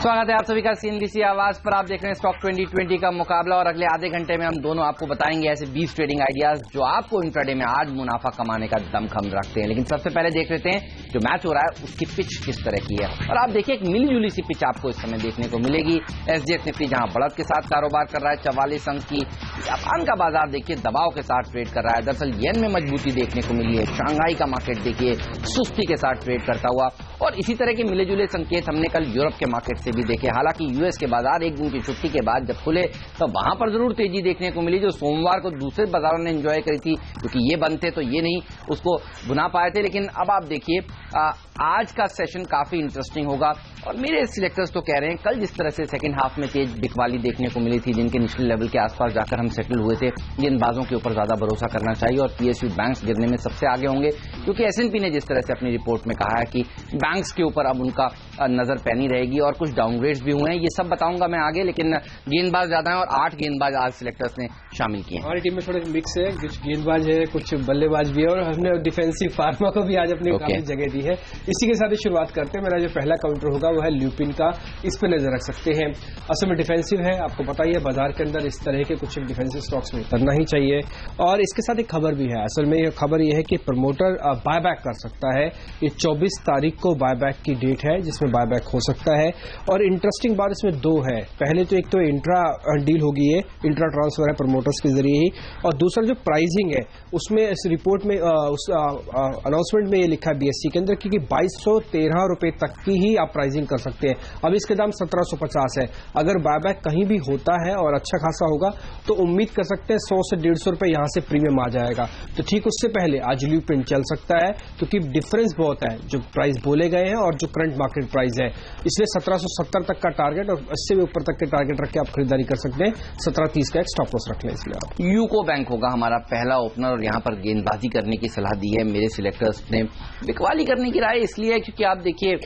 स्वागत है आप सभी का सीएनबीसी आवाज पर। आप देख रहे हैं स्टॉक 2020 का मुकाबला और अगले आधे घंटे में हम दोनों आपको बताएंगे ऐसे 20 ट्रेडिंग आइडियाज जो आपको इंट्राडे में आज मुनाफा कमाने का दमखम रखते हैं। लेकिन सबसे पहले देख लेते हैं जो मैच हो रहा है उसकी पिच किस तरह की है। और आप देखिए एक मिलीजुली सी पिच आपको इस समय देखने को मिलेगी। एसजीएक्स निफ्टी जहां बढ़त के साथ कारोबार कर रहा है 44 अंक की। जापान का बाजार देखिए दबाव के साथ ट्रेड कर रहा है। दरअसल येन में मजबूती देखने को मिली है। शंघाई का मार्केट देखिए सुस्ती के साथ ट्रेड करता हुआ और इसी तरह के मिले जुले संकेत हमने कल यूरोप के मार्केट से भी देखे। हालांकि यूएस के बाजार एक दिन की छुट्टी के बाद जब खुले तो वहां पर जरूर तेजी देखने को मिली जो सोमवार को दूसरे बाजारों ने एंजॉय करी थी, क्योंकि ये बंद थे तो ये नहीं उसको भुना पाए थे। लेकिन अब आप देखिए आज का सेशन काफी इंटरेस्टिंग होगा और मेरे सिलेक्टर्स तो कह रहे हैं कल जिस तरह से सेकंड हाफ में तेज बिकवाली देखने को मिली थी, जिनके निचले लेवल के आसपास जाकर हम सेटल हुए थे, गेंदबाजों के ऊपर ज्यादा भरोसा करना चाहिए और पीएसयू बैंक्स गिरने में सबसे आगे होंगे, क्योंकि एसएनपी ने जिस तरह से अपनी रिपोर्ट में कहा है कि बैंक्स के ऊपर अब उनका नजर पैनी रहेगी और कुछ डाउनग्रेड्स भी हुए हैं। ये सब बताऊंगा मैं आगे, लेकिन गेंदबाज ज्यादा है और 8 गेंदबाज आज सिलेक्टर्स ने शामिल किए। हमारी टीम में थोड़े मिक्स है, कुछ गेंदबाज है, कुछ बल्लेबाज भी है और हमने डिफेंसिव फार्मा को भी आज अपनी काफी जगह दी है। इसी के साथ ही शुरुआत करते हैं। मेरा जो पहला काउंटर होगा वो है ल्यूपिन का, इस पर नजर रख सकते हैं। असल में डिफेंसिव है, आपको पता ही है बाजार के अंदर इस तरह के कुछ डिफेंसिव स्टॉक्स में करना ही चाहिए। और इसके साथ एक खबर भी है, असल में यह खबर यह है कि प्रमोटर बायबैक कर सकता है। ये 24 तारीख को बायबैक की डेट है जिसमें बायबैक हो सकता है। और इंटरेस्टिंग बात इसमें दो है, पहले तो एक तो इंट्रा डील होगी, ये इंट्रा ट्रांसफर है प्रमोटर्स के जरिए ही, और दूसरा जो प्राइसिंग है उसमें इस रिपोर्ट में उस अनाउंसमेंट में ये लिखा है बीएससी के अंदर कि 2213 रुपए तक की ही आप प्राइसिंग कर सकते हैं। अब इसके दाम 1750 है। अगर बायबैक कहीं भी होता है और अच्छा खासा होगा तो उम्मीद कर सकते हैं 100 से 150 रुपए यहां से प्रीमियम आ जाएगा। तो ठीक उससे पहले आज ल्यूपिन चल सकता है, क्योंकि डिफरेंस बहुत है जो प्राइस बोले गए हैं और जो करंट मार्केट प्राइस है, इसलिए 1770 तक का टारगेट और 80 से ऊपर तक के टारगेट रख के आप खरीदारी कर सकते हैं। 1730 का एक स्टॉप लॉस रख लें। इसलिए आप यूको बैंक होगा हमारा पहला ओपनर और यहां पर गेंदबाजी करने की सलाह दी है मेरे सिलेक्टर्स ने। बिकवाली करने की राय इसलिए है क्योंकि आप देखिए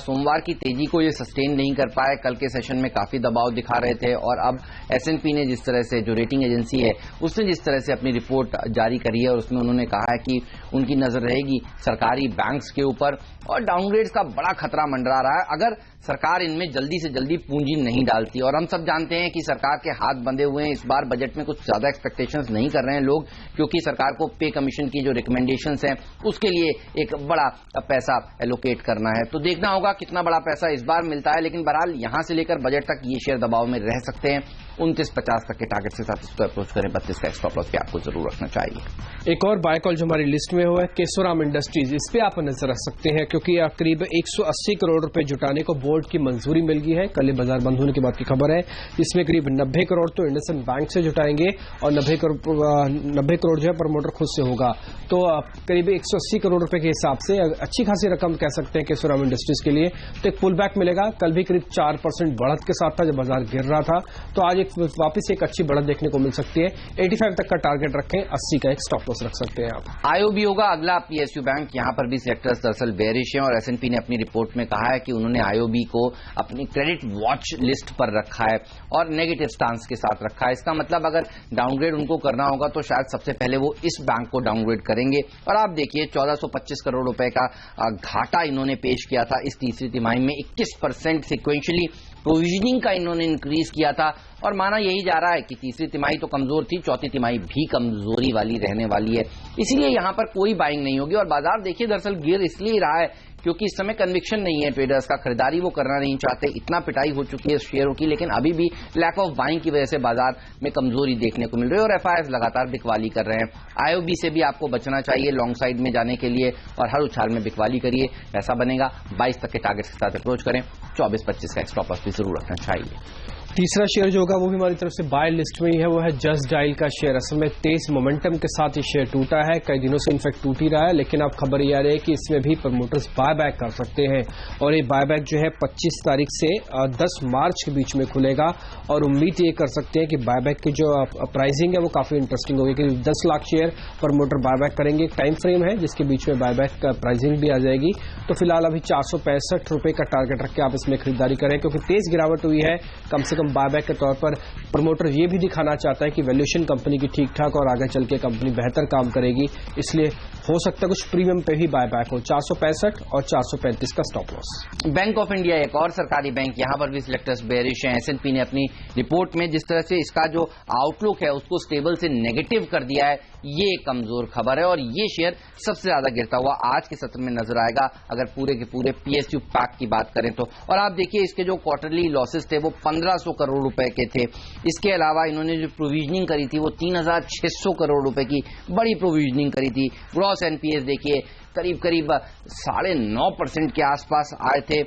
सोमवार की तेजी को ये सस्टेन नहीं कर पाए। कल के सेशन में काफी दबाव दिखा रहे थे और अब एसएनपी ने जिस तरह से, जो रेटिंग एजेंसी है उसने जिस तरह से अपनी रिपोर्ट जारी करी है और उसमें उन्होंने कहा है कि उनकी नजर रहेगी सरकारी बैंक्स के ऊपर और डाउनग्रेड्स का बड़ा खतरा मंडरा रहा है अगर सरकार इनमें जल्दी से जल्दी पूंजी नहीं डालती। और हम सब जानते हैं कि सरकार के हाथ बंधे हुए हैं। इस बार बजट में कुछ ज्यादा एक्सपेक्टेशंस नहीं कर रहे हैं लोग, क्योंकि सरकार को पे कमीशन की जो रिकमेंडेशंस हैं उसके लिए एक बड़ा पैसा एलोकेट करना है। तो देखना होगा कितना बड़ा पैसा इस बार मिलता है। लेकिन बहरहाल यहां से लेकर बजट तक ये शेयर दबाव में रह सकते हैं। 2950 तक के टारगेट के साथ इसको अप्रोच करें। 32 का स्टॉप लॉस भी आपको जरूर रखना चाहिए। एक और बाय कॉल जो हमारी लिस्ट में हुआ है केशोराम इंडस्ट्रीज, इस पे आप नजर रख सकते हैं, क्योंकि करीब 180 करोड़ रुपए जुटाने को बोर्ड की मंजूरी मिल गई है। कल बाजार बंद होने के बाद की खबर है। इसमें करीब 90 करोड़ तो इंडसइंड बैंक से जुटाएंगे और 90 करोड़ जो है प्रमोटर खुद से होगा। तो करीब 180 करोड़ रुपए के हिसाब से अच्छी खासी रकम कह सकते हैं केशोराम इंडस्ट्रीज के लिए। तो एक पुल बैक मिलेगा। कल भी करीब 4% बढ़त के साथ था जब बाजार गिर रहा था, तो आज वापस एक अच्छी बढ़त देखने को मिल सकती है। 85 तक का टारगेट रखें, 80 का एक स्टॉप लॉस रख सकते हैं आप। आईओबी होगा अगला पीएसयू बैंक। यहां पर भी सेक्टर्स दरअसल बेरिश हैं और एसएनपी ने अपनी रिपोर्ट में कहा है कि उन्होंने आईओबी को अपनी क्रेडिट वॉच लिस्ट पर रखा है और नेगेटिव स्टांस के साथ रखा है। इसका मतलब अगर डाउनग्रेड उनको करना होगा तो शायद सबसे पहले वो इस बैंक को डाउनग्रेड करेंगे। और आप देखिए 1425 करोड़ रुपए का घाटा इन्होंने पेश किया था इस तीसरी तिमाही में। 21% सिक्वेंशियली प्रोविजनिंग का इन्होंने इंक्रीज किया था और माना यही जा रहा है कि तीसरी तिमाही तो कमजोर थी, चौथी तिमाही भी कमजोरी वाली रहने वाली है। इसीलिए यहां पर कोई बाइंग नहीं होगी। और बाजार देखिए दरअसल गिर इसलिए रहा है क्योंकि इस समय कन्विक्शन नहीं है ट्रेडर्स का, खरीदारी वो करना नहीं चाहते। इतना पिटाई हो चुकी है शेयरों की, लेकिन अभी भी लैक ऑफ बाइंग की वजह से बाजार में कमजोरी देखने को मिल रही है और एफआईएस लगातार बिकवाली कर रहे हैं। आईओबी से भी आपको बचना चाहिए लॉन्ग साइड में जाने के लिए और हर उछाल में बिकवाली करिए, ऐसा बनेगा। 22 तक के टारगेट के साथ अप्रोच करें। 24-25 का स्टॉप लॉस भी जरूर रखना चाहिए। तीसरा शेयर जो होगा वो भी हमारी तरफ से बाय लिस्ट में ही है, वो है जस्ट डायल का शेयर। असल में तेज मोमेंटम के साथ ये शेयर टूटा है, कई दिनों से इनफैक्ट टूट ही रहा है, लेकिन अब खबर ये आ रही है कि इसमें भी प्रमोटर्स बायबैक कर सकते हैं। और ये बायबैक जो है 25 तारीख से 10 मार्च के बीच में खुलेगा और उम्मीद ये कर सकते हैं कि बायबैक की जो प्राइसिंग है वो काफी इंटरेस्टिंग होगी, क्योंकि 10 लाख शेयर प्रमोटर बायबैक करेंगे। टाइम फ्रेम है जिसके बीच में बायबैक का प्राइसिंग भी आ जाएगी। तो फिलहाल अभी 465 रुपए का टारगेट रख के आप इसमें खरीदारी करें, क्योंकि तेज गिरावट हुई है। कम से कम बायबैक के तौर पर प्रमोटर ये भी दिखाना चाहता है कि वैल्यूएशन कंपनी की ठीक ठाक और आगे चल के कंपनी बेहतर काम करेगी, इसलिए हो सकता है कुछ प्रीमियम पे ही बायबैक हो। 465 और 435 का stop loss. Bank of India एक और सरकारी बैंक, यहां पर भी सिलेक्टर्स बेयरिश हैं। S&P ने अपनी रिपोर्ट में जिस तरह से इसका जो आउटलुक है उसको स्टेबल से नेगेटिव कर दिया है, ये कमजोर खबर है और ये शेयर सबसे ज्यादा गिरता हुआ आज के सत्र में नजर आएगा अगर पूरे के पूरे PSU पैक की बात करें तो। और आप देखिए इसके जो क्वार्टरली लॉसेस थे वो 1500 करोड़ रुपए के थे। इसके अलावा इन्होंने जो प्रोविजनिंग करी थी वो 3600 करोड़ रुपए की बड़ी प्रोविजनिंग करी थी। ग्रॉस NPAs देखिए करीब 9.5% के आसपास आए थे।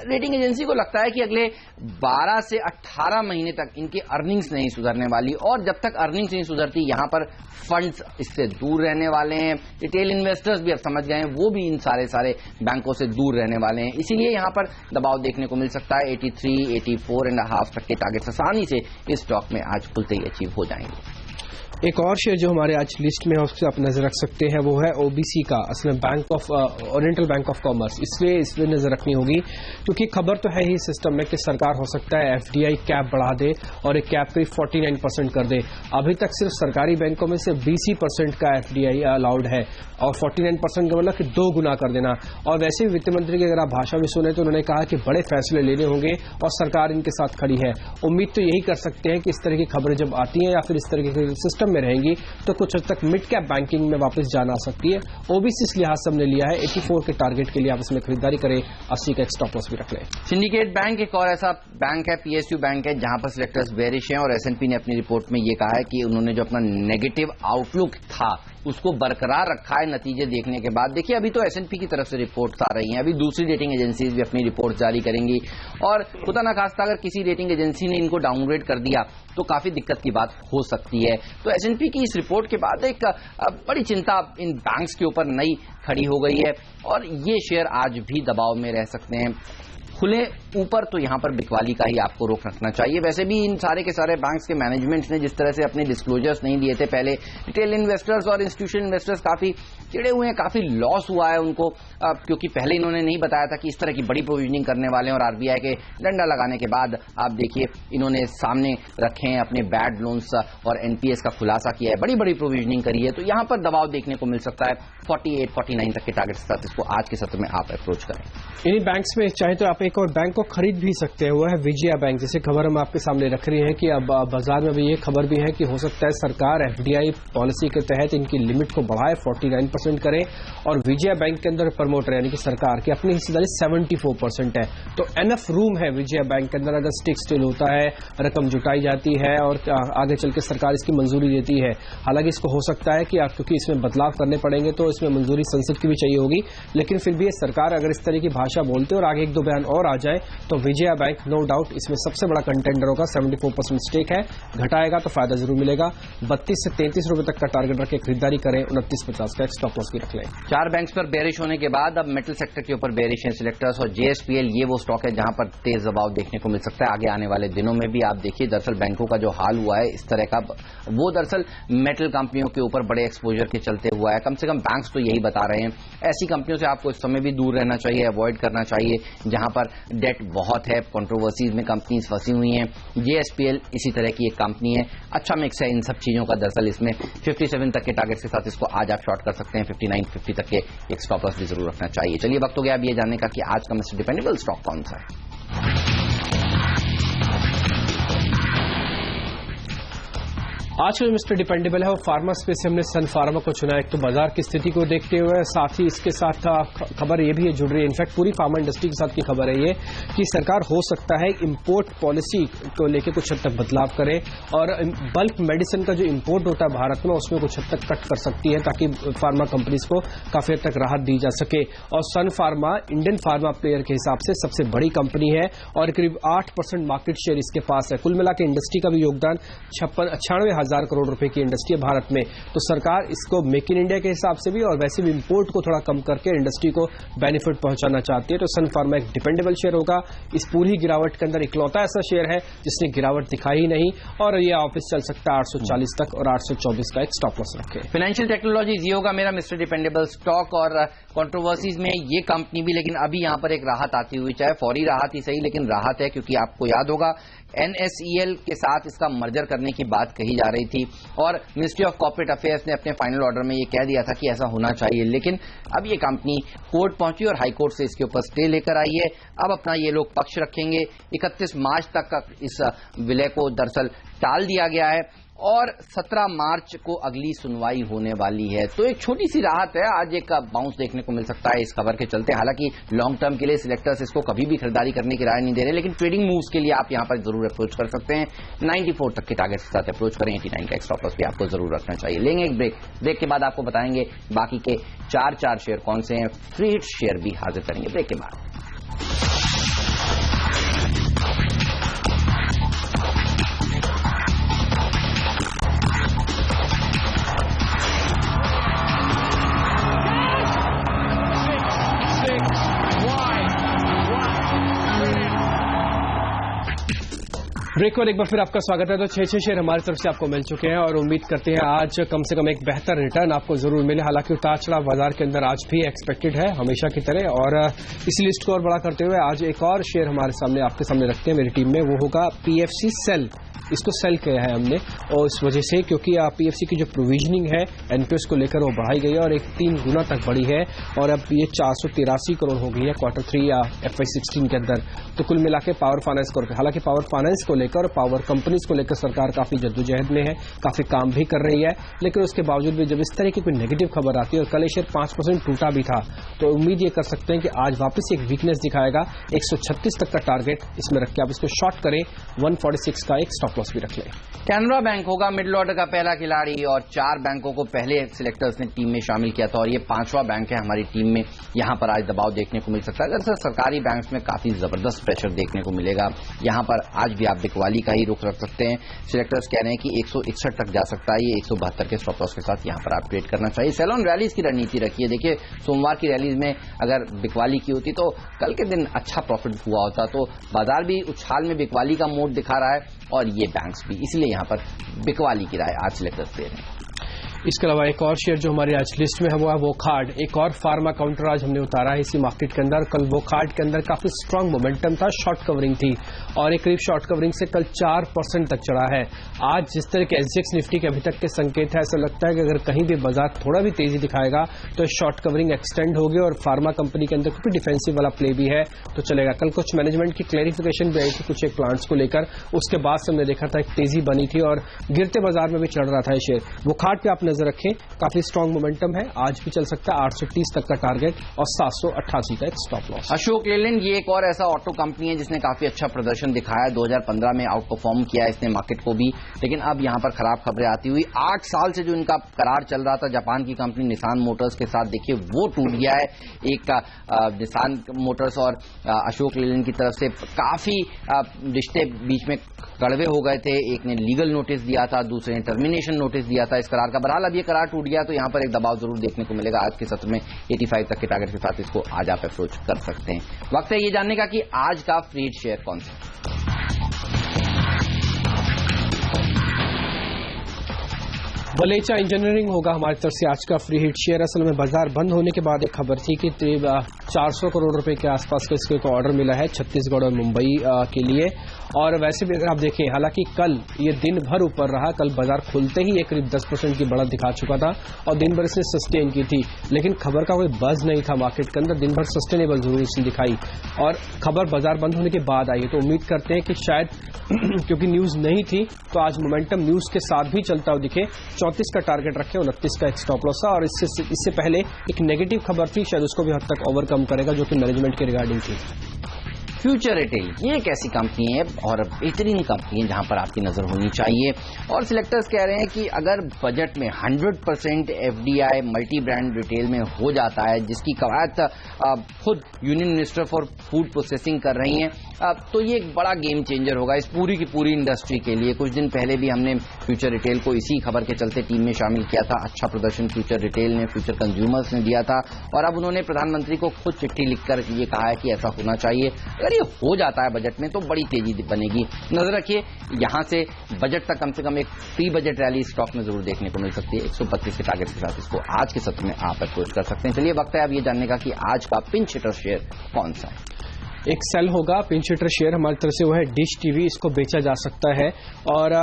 रेटिंग एजेंसी को लगता है कि अगले 12 से 18 महीने तक इनकी अर्निंग्स नहीं सुधरने वाली और जब तक अर्निंग्स नहीं सुधरती यहां पर फंड्स इससे दूर रहने वाले हैं। रिटेल इन्वेस्टर्स भी अब समझ गए हैं, वो भी इन सारे बैंकों से दूर रहने वाले हैं। इसीलिए यहां पर दबाव देखने को मिल सकता है। 83, 84.5 तक के टारगेट्स आसानी से इस स्टॉक में आज खुलते ही अचीव हो जाएंगे। एक और शेयर जो हमारे आज लिस्ट में है उससे आप नजर रख सकते हैं वो है OBC का, असलन bank of Oriental Bank of Commerce. इसलिए इस पर नजर रखनी होगी क्योंकि खबर तो है ही सिस्टम में कि सरकार हो सकता है FDI कैप बढ़ा दे और एक कैप करीब 49% कर दे। अभी तक सिर्फ सरकारी बैंकों में से 20% का FDI अलाउड है और 49% का मतलब कि 2 गुना कर देना। और वैसे भी वित्त मंत्री की अगर आप भाषा भी सुने तो उन्होंने कहा कि बड़े फैसले लेने होंगे और सरकार इनके साथ खड़ी है। उम्मीद तो यही कर सकते हैं कि इस तरह की खबरें जब आती हैं या फिर इस तरह के सिस्टम में रहेंगी तो कुछ हद तक मिड कैप बैंकिंग में वापस जाना आ सकती है। OBC इस लिहाज से हमने लिया है 84 के टारगेट के लिए आप इसमें खरीदारी करें, 80 का एक स्टॉप लॉस भी रख लें। सिंडिकेट बैंक एक और ऐसा बैंक है, PSU बैंक है, जहां पर सिलेक्टर्स बेयरिश हैं और S&P ने अपनी रिपोर्ट में ये कहा है कि उन्होंने जो अपना नेगेटिव आउटलुक था उसको बरकरार रखा है नतीजे देखने के बाद। देखिए अभी तो S&P की तरफ से रिपोर्ट्स आ रही हैं, अभी दूसरी रेटिंग एजेंसीज भी अपनी रिपोर्ट जारी करेंगी और खुदा ना खास्ता अगर किसी रेटिंग एजेंसी ने इनको डाउनग्रेड कर दिया तो काफी दिक्कत की बात हो सकती है। तो S&P की इस रिपोर्ट के बाद एक बड़ी चिंता इन बैंक्स के ऊपर नई खड़ी हो गई है और ये शेयर आज भी दबाव में रह सकते हैं। खुले ऊपर तो यहां पर बिकवाली का ही आपको रोक रखना चाहिए। वैसे भी इन सारे के सारे बैंक्स के मैनेजमेंट्स ने जिस तरह से अपने डिस्क्लोजर्स नहीं दिए थे पहले, रिटेल इन्वेस्टर्स और इंस्टीट्यूशनल इन्वेस्टर्स काफी चिड़े हुए हैं, काफी लॉस हुआ है उनको क्योंकि पहले इन्होंने नहीं बताया था कि इस तरह की बड़ी प्रोविजनिंग करने वाले हैं और RBI के डंडा लगाने के बाद आप देखिए इन्होंने सामने रखे हैं अपने बैड लोन्स और NPAs का खुलासा किया है, बड़ी बड़ी प्रोविजनिंग करी है। तो यहां पर दबाव देखने को मिल सकता है 48-49 तक के टारगेट के साथ इसको आज के सत्र में आप अप्रोच करें। इन्हीं बैंक्स में चाहे तो आप एक और बैंक को खरीद भी सकते हैं, वो है विजया बैंक। जैसे खबर हम आपके सामने रख रहे हैं कि अब बाजार में भी ये खबर भी है कि हो सकता है सरकार FDI पॉलिसी के तहत इनकी लिमिट को बढ़ाए 49% करे और विजया बैंक के अंदर प्रमोटर यानी कि सरकार की अपनी हिस्सेदारी 74% है। तो एनफ रूम है विजया बैंक के अंदर, अगर स्टिक स्टिल होता है, रकम जुटाई जाती है और आगे चल के सरकार इसकी मंजूरी देती है। हालांकि इसको हो सकता है कि क्योंकि इसमें बदलाव करने पड़ेंगे तो इसमें मंजूरी संसद की भी चाहिए होगी, लेकिन फिर भी सरकार अगर इस तरह की भाषा बोलते और आगे 1-2 बयान और आ जाए तो विजया बैंक नो डाउट इसमें सबसे बड़ा कंटेंडर होगा। 74% स्टेक है, घटाएगा तो फायदा जरूर मिलेगा। 32 से 33 रुपए तक का टारगेट रख के खरीदारी करें, 29.50 का स्टॉप लॉस भी रख लें। 4 बैंक्स पर बेरिश होने के बाद अब मेटल सेक्टर के ऊपर बेरिश है सिलेक्टर्स और JSPL ये वो स्टॉक है जहां पर तेज दबाव देखने को मिल सकता है आगे आने वाले दिनों में भी। आप देखिए दरअसल बैंकों का जो हाल हुआ है इस तरह का, वो दरअसल मेटल कंपनियों के ऊपर बड़े एक्सपोजर के चलते हुआ है। कम से कम बैंक्स तो यही बता रहे हैं। ऐसी कंपनियों से आपको इस समय भी दूर रहना चाहिए, अवॉइड करना चाहिए जहां पर डेट बहुत है, कंट्रोवर्सीज में कंपनीज फंसी हुई हैं। JSPL इसी तरह की एक कंपनी है, अच्छा मिक्स है इन सब चीजों का। दरअसल इसमें 57 तक के टारगेट के साथ इसको आज आप शॉर्ट कर सकते हैं। 59-50 तक के एक स्टॉप लॉस भी जरूर रखना चाहिए। चलिए वक्त हो गया अब ये जानने का कि आज का मिस्टर डिपेंडेबल स्टॉक कौन सा है। आज का जो मिस्टर डिपेंडेबल है वो फार्मा स्पेस से हमने सन फार्मा को चुना। एक तो बाजार की स्थिति को देखते हुए, साथ ही इसके साथ खबर ये भी है जुड़ रही है, इनफैक्ट पूरी फार्मा इंडस्ट्री के साथ की खबर है ये कि सरकार हो सकता है इंपोर्ट पॉलिसी को लेकर कुछ हद तक बदलाव करे और बल्क मेडिसिन का जो इंपोर्ट होता है भारत में उसमें कुछ हद तक कट कर सकती है ताकि फार्मा कंपनीज को काफी हद तक राहत दी जा सके। और सन फार्मा इंडियन फार्मा प्लेयर के हिसाब से सबसे बड़ी कंपनी है और करीब 8% मार्केट शेयर इसके पास है। कुल मिला के इंडस्ट्री का भी योगदान 96,000 करोड़ रुपए की इंडस्ट्री है भारत में। तो सरकार इसको मेक इन इंडिया के हिसाब से भी और वैसे भी इंपोर्ट को थोड़ा कम करके इंडस्ट्री को बेनिफिट पहुंचाना चाहती है। तो सन फार्मा एक डिपेंडेबल शेयर होगा। इस पूरी गिरावट के अंदर इकलौता ऐसा शेयर है जिसने गिरावट दिखाई ही नहीं और ये वापस चल सकता है 840 तक और 824 का एक स्टॉप लॉस रखे। फाइनेंशियल टेक्नोलॉजीज ये होगा मेरा मिस्टर डिपेंडेबल स्टॉक और कंट्रोवर्सीज में ये कंपनी भी, लेकिन अभी यहां पर एक राहत आती हुई, चाहे फौरी राहत ही सही लेकिन राहत है क्योंकि आपको याद होगा NSEL के साथ इसका मर्जर करने की बात कही जा रही थी और मिनिस्ट्री ऑफ कॉर्पोरेट अफेयर्स ने अपने फाइनल ऑर्डर में ये कह दिया था कि ऐसा होना चाहिए, लेकिन अब ये कंपनी कोर्ट पहुंची और हाई कोर्ट से इसके ऊपर स्टे लेकर आई है। अब अपना ये लोग पक्ष रखेंगे। 31 मार्च तक इस विलय को दरअसल टाल दिया गया है और 17 मार्च को अगली सुनवाई होने वाली है। तो एक छोटी सी राहत है, आज एक बाउंस देखने को मिल सकता है इस खबर के चलते। हालांकि लॉन्ग टर्म के लिए सिलेक्टर्स इसको कभी भी खरीदारी करने की राय नहीं दे रहे, लेकिन ट्रेडिंग मूव्स के लिए आप यहां पर जरूर अप्रोच कर सकते हैं। 94 तक के टारगेट के साथ अप्रोच करें। 89 का स्टॉप लॉस भी आपको जरूर रखना चाहिए। लेंगे एक ब्रेक के बाद आपको बताएंगे बाकी के 4 शेयर कौन से हैं। फ्री हिट शेयर भी हाजिर करेंगे ब्रेक के बाद। ब्रेक पर एक बार फिर आपका स्वागत है। तो 6 शेयर हमारी तरफ से आपको मिल चुके हैं और उम्मीद करते हैं आज कम से कम एक बेहतर रिटर्न आपको जरूर मिले। हालांकि उतार चढ़ाव बाजार के अंदर आज भी एक्सपेक्टेड है हमेशा की तरह, और इस लिस्ट को और बड़ा करते हुए आज एक और शेयर हमारे सामने आपके सामने रखते हैं मेरी टीम में। वो होगा पीएफसी सेल। इसको सेल किया है हमने और इस वजह से क्योंकि पीएफसी की जो प्रोविजनिंग है एनपीएस को लेकर वो बढ़ाई गई है और एक 3 गुना तक बढ़ी है और अब ये 483 करोड़ हो गई है क्वार्टर 3 या FY16 के अंदर। तो कुल मिला के पावर फाइनेंस को, हालांकि पावर फाइनेंस को लेकर, पावर कंपनीज को लेकर सरकार काफी जद्दोजहद में है, काफी काम भी कर रही है, लेकिन उसके बावजूद भी जब इस तरह की कोई नेगेटिव खबर आती है और कल शेयर 5% टूटा भी था, तो उम्मीद ये कर सकते हैं कि आज वापस एक वीकनेस दिखाएगा। 136 तक का टारगेट इसमें रख के आप इसको शॉर्ट करें। 146 का एक स्टॉप लॉस भी रख लें। कैनरा बैंक होगा मिडिल ऑर्डर का पहला खिलाड़ी और 4 बैंकों को पहले सिलेक्टर्स ने टीम में शामिल किया था और ये 5वां बैंक है हमारी टीम में। यहां पर आज दबाव देखने को मिल सकता है। दरअसल सरकारी बैंक्स में काफी जबरदस्त प्रेशर देखने को मिलेगा। यहां पर आज भी आप बिकवाली का ही रुख रख सकते हैं। सिलेक्टर्स कह रहे हैं कि 161 तक जा सकता है। ये 172 के स्टॉप लॉस के साथ यहां पर आप ट्रेड करना चाहिए। सेल ऑन रैलीज की रणनीति रखिए। देखिए सोमवार की रैलीज में अगर बिकवाली की होती तो कल के दिन अच्छा प्रॉफिट हुआ होता। तो बाजार भी उछाल में बिकवाली का मोड दिखा रहा है और ये बैंक्स भी, इसलिए यहां पर बिकवाली की राय आज सिलेक्टर्स दे रहे हैं। इसके अलावा एक और शेयर जो हमारी आज लिस्ट में हुआ वो कार्ड, एक और फार्मा काउंटर आज हमने उतारा है इसी मार्केट के अंदर। कल वो कार्ड के अंदर काफी स्ट्रांग मोमेंटम था, शॉर्ट कवरिंग थी और एक करीब शॉर्ट कवरिंग से कल 4% तक चढ़ा है। आज जिस तरह के SGX निफ्टी के अभी तक के संकेत है, ऐसा लगता है कि अगर कहीं भी बाजार थोड़ा भी तेजी दिखाएगा तो शॉर्ट कवरिंग एक्सटेंड होगी और फार्मा कंपनी के अंदर क्योंकि डिफेंसिव वाला प्ले भी है तो चलेगा। कल कुछ मैनेजमेंट की क्लैरिफिकेशन भी आई थी कुछ एक प्लांट्स को लेकर, उसके बाद से हमने देखा था एक तेजी बनी थी और गिरते बाजार में भी चढ़ रहा था ये शेयर। वो कार्ड पे आप नजर रखें, काफी स्ट्रांग मोमेंटम है, आज भी चल सकता है। 830 तक का टारगेट और 788 का एक स्टॉप लॉस। अशोक लेलैंड ये एक और ऐसा ऑटो कंपनी है जिसने काफी अच्छा प्रदर्शन दिखाया। 2015 में आउट परफॉर्म किया इसने मार्केट को भी, लेकिन अब यहां पर खराब खबरें आती हुई 8 साल से जो इनका करार चल रहा था जापान की कंपनी निसान मोटर्स के साथ, देखिए वो टूट गया है। एक निसान मोटर्स और अशोक लेलैंड की तरफ से काफी रिश्ते बीच में कड़वे हो गए थे। एक ने लीगल नोटिस दिया था, दूसरे ने टर्मिनेशन नोटिस दिया था इस करार का। बहरहाल अब ये करार टूट गया तो यहां पर एक दबाव जरूर देखने को मिलेगा। आज के सत्र में 85 तक के टारगेट के साथ इसको आज आप अप्रोच कर सकते हैं। वक्त है ये जानने का कि आज का फ्री हिट शेयर कौन सा। बलेचा इंजीनियरिंग होगा हमारी तरफ से आज का फ्री हिट शेयर। असल में बाजार बंद होने के बाद एक खबर थी कि 400 करोड़ रुपए के आसपास का इसको एक ऑर्डर मिला है छत्तीसगढ़ और मुंबई के लिए। और वैसे भी अगर आप देखें, हालांकि कल ये दिन भर ऊपर रहा, कल बाजार खुलते ही एक करीब 10% की बढ़त दिखा चुका था और दिन भर इसने सस्टेन की थी, लेकिन खबर का कोई बज नहीं था मार्केट के अंदर। दिन भर सस्टेनेबल जरूर इसने दिखाई और खबर बाजार बंद होने के बाद आई है। तो उम्मीद करते हैं कि शायद क्योंकि न्यूज नहीं थी तो आज मोमेंटम न्यूज के साथ भी चलता हुआ दिखे। 34 का टारगेट रखे, 29 का एक स्टॉप लॉस था और इससे पहले एक नेगेटिव खबर थी, शायद उसको भी हद तक ओवरकम करेगा जो कि मैनेजमेंट के रिगार्डिंग थी। फ्यूचर रिटेल ये एक ऐसी कंपनी है और बेहतरीन कंपनी है जहां पर आपकी नजर होनी चाहिए। और सिलेक्टर्स कह रहे हैं कि अगर बजट में 100% FDI मल्टी ब्रांड रिटेल में हो जाता है, जिसकी कवायद खुद union minister for food processing कर रही हैं, तो ये एक बड़ा गेम चेंजर होगा इस पूरी की पूरी इंडस्ट्री के लिए। कुछ दिन पहले भी हमने फ्यूचर रिटेल को इसी खबर के चलते टीम में शामिल किया था। अच्छा प्रदर्शन फ्यूचर रिटेल ने, फ्यूचर कंज्यूमर्स ने दिया था और अब उन्होंने प्रधानमंत्री को खुद चिट्ठी लिखकर ये कहा है कि ऐसा होना चाहिए। अगर ये हो जाता है बजट में तो बड़ी तेजी बनेगी। नजर रखिए यहां से बजट तक कम से कम एक प्री बजट रैली स्टॉक में जरूर देखने को मिल सकती है। 132 के टारगेट के साथ इसको आज के सत्र में आप अप्रोच कर सकते हैं। चलिए वक्त है अब ये जानने का कि आज का पिंच हिटर शेयर कौन सा है। एक सेल होगा पिंच हिटर शेयर हमारी तरफ से, वो है डिश टीवी, इसको बेचा जा सकता है। और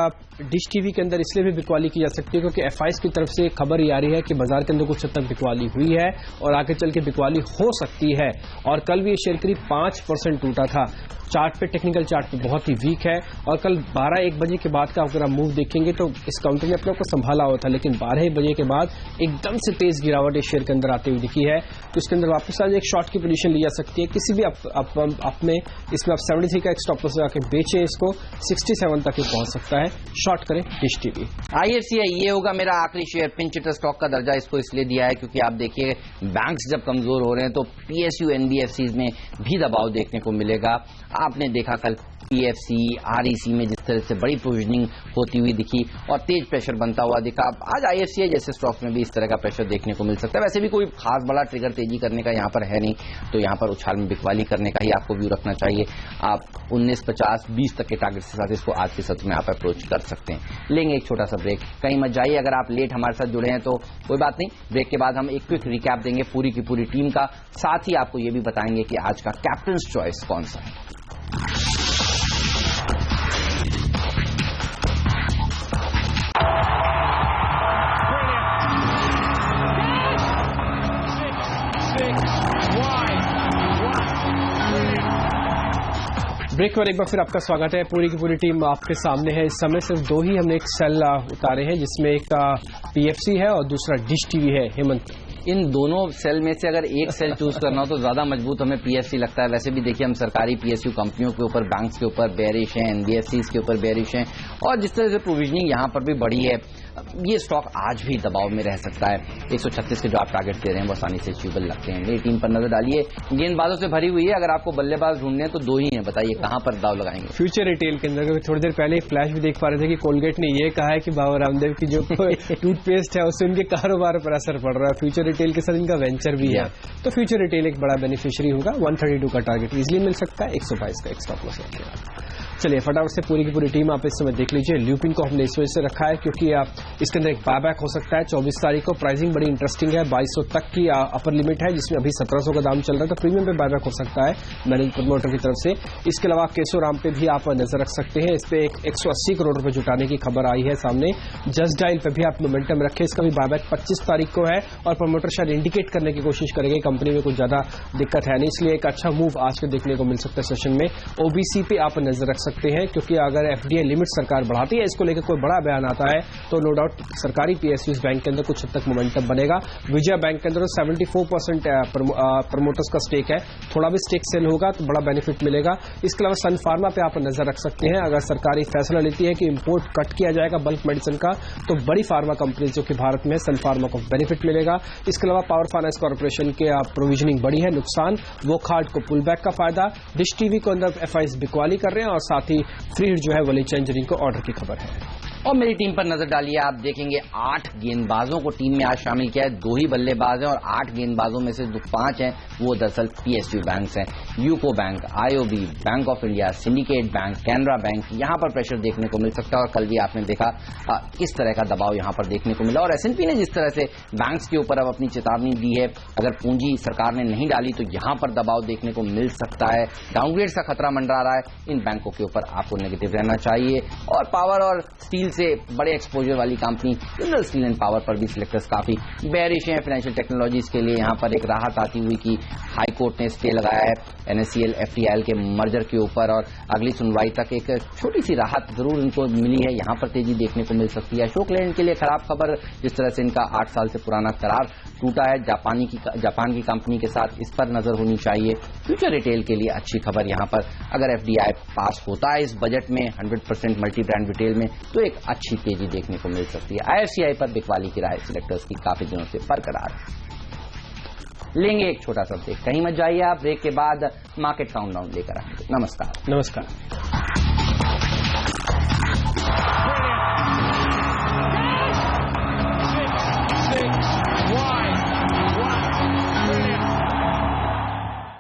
डिश टीवी के अंदर इसलिए भी बिकवाली की जा सकती है क्योंकि एफआईएस की तरफ से खबर ये आ रही है कि बाजार के अंदर कुछ हद तक बिकवाली हुई है और आगे चल के बिकवाली हो सकती है। और कल भी ये शेयर करीब 5% टूटा था। चार्ट पे, टेक्निकल चार्ट पे बहुत ही वीक है। और कल 12-1 बजे के बाद का अगर आप मूव देखेंगे तो इस काउंटर ने अपने को संभाला हुआ था, लेकिन 12 बजे के बाद एकदम से तेज गिरावट इस शेयर के अंदर आते हुए दिखी है। तो इसके अंदर वापस आज एक शॉर्ट की पोजीशन ली जा सकती है। किसी भी अपने इसमें आप 73 का एक स्टॉप लॉस लगा के बेचे, इसको 67 तक ही पहुंच सकता है। शॉर्ट करें डिश टीवी। IFCI ये होगा मेरा आखिरी शेयर। पिंच हिटर स्टॉक का दर्जा इसको इसलिए दिया है क्योंकि आप देखिए बैंक्स जब कमजोर हो रहे हैं तो PSU NBFCs में भी दबाव देखने को मिलेगा। आपने देखा कल PFC, REC में जिस तरह से बड़ी प्रोविजनिंग होती हुई दिखी और तेज प्रेशर बनता हुआ दिखा। आज IFCI जैसे स्टॉक्स में भी इस तरह का प्रेशर देखने को मिल सकता है। वैसे भी कोई खास बड़ा ट्रिगर तेजी करने का यहाँ पर है नहीं, तो यहाँ पर उछाल में बिकवाली करने का ही आपको व्यू रखना चाहिए। आप 19.50-20 तक के टारगेट के साथ इसको आज के सत्र में आप अप्रोच कर सकते हैं। लेंगे एक छोटा सा ब्रेक, कहीं मत जाइए। अगर आप लेट हमारे साथ जुड़े हैं तो कोई बात नहीं, ब्रेक के बाद हम एक क्विक रिकैप देंगे पूरी की पूरी टीम का, साथ ही आपको ये भी बताएंगे कि आज का कैप्टन्स चॉइस कौन सा है। ब्रेक पर एक बार फिर आपका स्वागत है। पूरी की पूरी टीम आपके सामने है। इस समय सिर्फ दो ही हमने एक सेल उतारे हैं, जिसमें एक PFC है और दूसरा डिश टीवी है। हेमंत, इन दोनों सेल में से अगर एक सेल चूज करना हो तो ज्यादा मजबूत हमें PFC लगता है। वैसे भी देखिए हम सरकारी PSU कंपनियों के ऊपर, बैंक्स के ऊपर बेरिश हैं, NBFCs के ऊपर बेरिश हैं और जिस तरह से प्रोविजनिंग यहाँ पर भी बढ़ी है, ये स्टॉक आज भी दबाव में रह सकता है। 136 के जो आप टारगेट दे रहे हैं वो आसानी से अचीवेबल लगते हैं। मेरी टीम पर नजर डालिए, गेंदबाजों से भरी हुई है। अगर आपको बल्लेबाज ढूंढने हैं तो दो ही हैं, बताइए कहां पर दाव लगाएंगे। फ्यूचर रिटेल के अंदर थोड़ी देर पहले फ्लैश भी देख पा रहे थे कि कोलगेट ने ये कहा है कि बाबा रामदेव की जो टूथपेस्ट है उससे उनके कारोबार पर असर पड़ रहा है। फ्यूचर रिटेल के साथ इनका वेंचर भी है, तो फ्यूचर रिटेल एक बड़ा बेनिफिशियरी होगा। 132 का टारगेट इजिली मिल सकता है, 122 का एक स्टॉप लॉस रखेगा। चलिए फटाफट से पूरी की पूरी टीम आप इस समय देख लीजिए। ल्यूपिन को हमने इस वजह से रखा है क्योंकि इसके अंदर एक बायबैक हो सकता है 24 तारीख को। प्राइसिंग बड़ी इंटरेस्टिंग है, 2200 तक की अपर लिमिट है, जिसमें अभी 1700 का दाम चल रहा है, तो प्रीमियम पे बायबैक हो सकता है मैनेज प्रमोटर की तरफ से। इसके अलावा केसोराम पे भी आप नजर रख सकते हैं, इस पे 180 करोड़ रुपए जुटाने की खबर आई है सामने। जस्ट डायल पे भी आप मोमेंटम रखें, इसका भी बायबैक 25 तारीख को है और प्रमोटर शायद इंडिकेट करने की कोशिश करेंगे कंपनी में कुछ ज्यादा दिक्कत है नहीं, इसलिए एक अच्छा मूव आज के देखने को मिल सकता है सेशन में। OBC पे आप नजर रख सकते हैं क्योंकि अगर FDI लिमिट सरकार बढ़ाती है, इसको लेकर कोई बड़ा बयान आता है तो नो डाउट सरकारी PSUs बैंक के अंदर कुछ हद तक मोमेंटम बनेगा। विजया बैंक के अंदर 74% प्रमोटर्स का स्टेक है, थोड़ा भी स्टेक सेल होगा तो बड़ा बेनिफिट मिलेगा। इसके अलावा सन फार्मा पे आप नजर रख सकते हैं। अगर सरकारी फैसला लेती है कि इंपोर्ट कट किया जाएगा बल्क मेडिसिन का, तो बड़ी फार्मा कंपनी जो कि भारत में, सन फार्मा को बेनिफिट मिलेगा। इसके अलावा पावर फाइनेंस कॉर्पोरेशन के प्रोविजनिंग बड़ी है, नुकसान वो खार्ड को पुल बैक का फायदा। डिश टीवी को अंदर FIs बिकवाली कर रहे हैं और साथ ही फ्री हिट जो है वो चेंजरिंग को ऑर्डर की खबर है। और मेरी टीम पर नजर डालिए, आप देखेंगे 8 गेंदबाजों को टीम में आज शामिल किया है। 2 ही बल्लेबाज हैं और 8 गेंदबाजों में से जो 5 हैं वो दरअसल PSU बैंक्स हैं। UCO bank, IOB, bank of India, syndicate bank, Canara bank, यहाँ पर प्रेशर देखने को मिल सकता है। और कल भी आपने देखा किस तरह का दबाव यहाँ पर देखने को मिला। और S&P ने जिस तरह से बैंक्स के ऊपर अब अपनी चेतावनी दी है, अगर पूंजी सरकार ने नहीं डाली तो यहाँ पर दबाव देखने को मिल सकता है। डाउनग्रेड का खतरा मंडरा रहा है, इन बैंकों के ऊपर आपको नेगेटिव रहना चाहिए। और पावर और स्टील से बड़े एक्सपोजर वाली company Jindal steel and power पर भी सिलेक्टर्स काफी बेरिश हैं। फाइनेंशियल टेक्नोलॉजीज के लिए यहाँ पर एक राहत आती हुई कि हाई कोर्ट ने स्टे लगाया है NSCL FTIL के मर्जर के ऊपर और अगली सुनवाई तक एक छोटी सी राहत जरूर इनको मिली है, यहाँ पर तेजी देखने को मिल सकती है। अशोक लेलैंड के लिए खराब खबर, जिस तरह से इनका 8 साल से पुराना करार टूटा है जापान की कंपनी के साथ, इस पर नजर होनी चाहिए। फ्यूचर रिटेल के लिए अच्छी खबर यहाँ पर, अगर FDI पास होता है इस बजट में 100% मल्टी ब्रांड रिटेल में तो एक अच्छी तेजी देखने को मिल सकती है। IFCI पर बिकवाली की राय सिलेक्टर्स की काफी दिनों से बरकरार है। लेंगे एक छोटा सा ब्रेक, कहीं मत जाइए आप, ब्रेक के बाद मार्केट काउंटडाउन लेकर आएंगे। नमस्कार।